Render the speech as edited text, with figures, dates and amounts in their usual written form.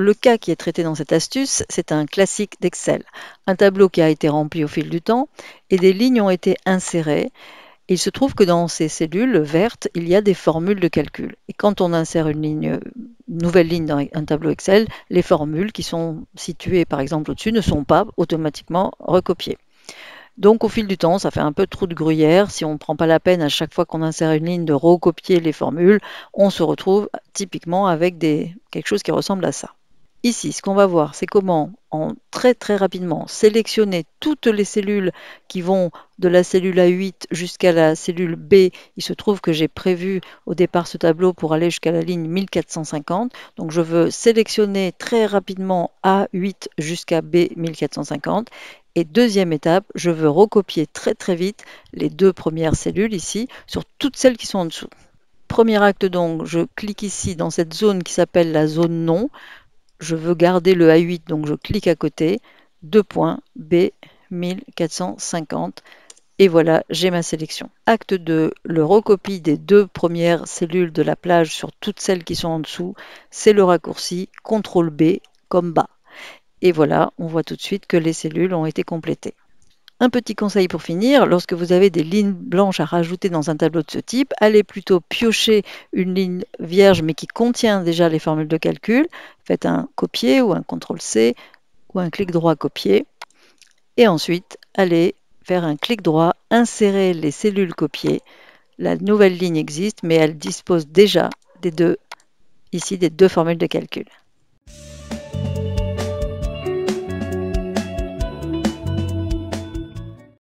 le cas qui est traité dans cette astuce, c'est un classique d'Excel. Un tableau qui a été rempli au fil du temps et des lignes ont été insérées. Il se trouve que dans ces cellules vertes, il y a des formules de calcul. Et quand on insère une nouvelle ligne dans un tableau Excel, les formules qui sont situées par exemple au-dessus ne sont pas automatiquement recopiées. Donc au fil du temps, ça fait un peu de trou de gruyère. Si on ne prend pas la peine à chaque fois qu'on insère une ligne de recopier les formules, on se retrouve typiquement avec quelque chose qui ressemble à ça. Ici, ce qu'on va voir, c'est comment, très rapidement, sélectionner toutes les cellules qui vont de la cellule A8 jusqu'à la cellule B. Il se trouve que j'ai prévu au départ ce tableau pour aller jusqu'à la ligne 1450. Donc je veux sélectionner très rapidement A8 jusqu'à B 1450. Et deuxième étape, je veux recopier très vite les deux premières cellules ici sur toutes celles qui sont en dessous. Premier acte donc, je clique ici dans cette zone qui s'appelle la zone non. Je veux garder le A8, donc je clique à côté, deux points, B 1450, et voilà, j'ai ma sélection. Acte 2, le recopie des deux premières cellules de la plage sur toutes celles qui sont en dessous, c'est le raccourci CTRL B comme bas. Et voilà, on voit tout de suite que les cellules ont été complétées. Un petit conseil pour finir, lorsque vous avez des lignes blanches à rajouter dans un tableau de ce type, allez plutôt piocher une ligne vierge mais qui contient déjà les formules de calcul. Faites un copier ou un CTRL-C ou un clic droit copier. Et ensuite, allez faire un clic droit, insérer les cellules copiées. La nouvelle ligne existe mais elle dispose déjà des deux formules de calcul.